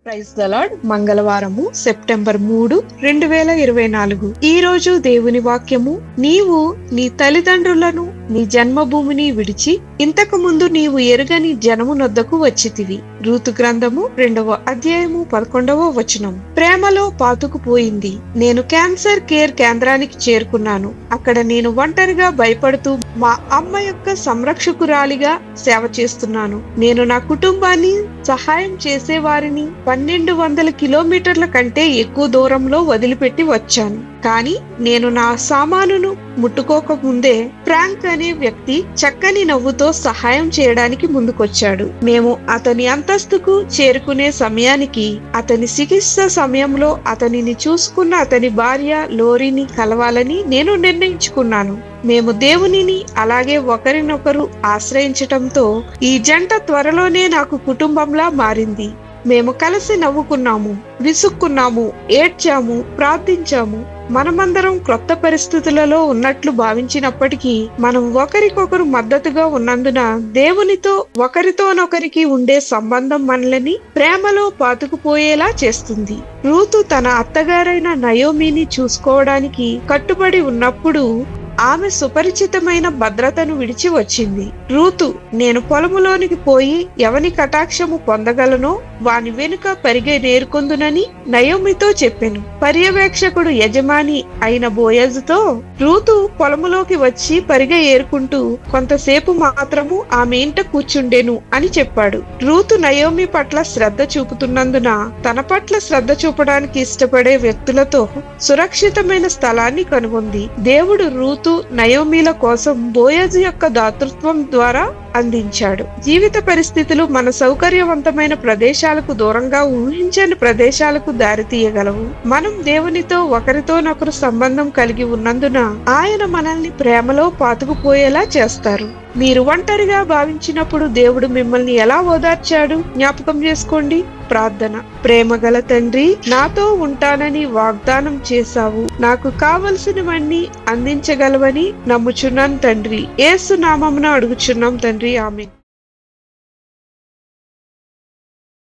Praise the Lord. మంగళవారము September 3, 2024. ఈ రోజు దేవుని వాక్యము, నీవు నీ తల్లిదండ్రులను నీ జన్మభూమిని విడిచి ఇంతకు ముందు నీవు ఎరుగని జనము నొద్దకు వచ్చితివి. రూతు గ్రంథము 2వ అధ్యాయము 11వ వచనం. ప్రేమలో పాతుకుపోయింది. నేను క్యాన్సర్ కేర్ కేంద్రానికి చేరుకున్నాను. అక్కడ నేను ఒంటరిగా భయపడుతూ మా అమ్మ యొక్క సంరక్షకురాలిగా సేవ చేస్తున్నాను. నేను నా కుటుంబాన్ని సహాయం చేసేవారిని 1200 కిలోమీటర్ల కంటే ఎక్కువ దూరంలో వదిలిపెట్టి వచ్చాను. కానీ నేను నా సామానును ముట్టుకోక ముందే ఫ్రాంక్ అనే వ్యక్తి చక్కని నవ్వుతో సహాయం చేయడానికి ముందుకొచ్చాడు. మేము అతని అంతస్తుకు చేరుకునే సమయానికి అతని చికిత్స సమయంలో అతనిని చూసుకున్న అతని భార్య లోరీని కలవాలని నేను నిర్ణయించుకున్నాను. మేము దేవునిని అలాగే ఒకరినొకరు ఆశ్రయించటంతో ఈ జంట త్వరలోనే నాకు కుటుంబంలా మారింది. మేము కలిసి నవ్వుకున్నాము, విసుక్కున్నాము, ఏడ్చాము, ప్రార్థించాము. మనమందరం క్రొత్త పరిస్థితులలో ఉన్నట్లు భావించినప్పటికీ మనం ఒకరికొకరు మద్దతుగా ఉన్నందున దేవునితో ఒకరితోనొకరికి ఉండే సంబంధం మనల్ని ప్రేమలో పాతుకుపోయేలా చేస్తుంది. రూతు తన అత్తగారైన నయోమిని చూసుకోవడానికి కట్టుబడి ఉన్నప్పుడు ఆమె సుపరిచితమైన భద్రతను విడిచి వచ్చింది. రూతు, నేను పొలములోనికి పోయి ఎవని కటాక్షము పొందగలనో వాని వెనుక పరిగె నేర్కొందునని నయోమితో చెప్పెను. పర్యవేక్షకుడు యజమాని అయిన బోయజుతో రూతు పొలములోకి వచ్చి పరిగె ఏరుకుంటూ కొంతసేపు మాత్రము ఆమె ఇంట కూర్చుండెను అని చెప్పాడు. రూతు నయోమి పట్ల శ్రద్ధ చూపుతున్నందున తన పట్ల శ్రద్ధ చూపడానికి ఇష్టపడే వ్యక్తులతో సురక్షితమైన స్థలాన్ని కనుగొంది. దేవుడు రూతు నయోమిల కోసం బోయజు యొక్క దాతృత్వం ద్వారా అందించాడు. జీవిత పరిస్థితులు మన సౌకర్యవంతమైన ప్రదేశాలకు దూరంగా ఊహించని ప్రదేశాలకు దారితీయగలవు. మనం దేవునితో ఒకరితోనొకరు సంబంధం కలిగి ఉన్నందున ఆయన మనల్ని ప్రేమలో పాతుకుపోయేలా చేస్తారు. మీరు ఒంటరిగా భావించినప్పుడు దేవుడు మిమ్మల్ని ఎలా ఓదార్చాడు జ్ఞాపకం చేసుకోండి. ప్రార్థన. ప్రేమగల తండ్రి, నాతో ఉంటానని వాగ్దానం చేశావు. నాకు కావలసినవన్నీ అందించగలవని నమ్ముచున్నాను తండ్రి. యేసు నామమున అడుగుచున్నాం తండ్రి. ఆమేన్.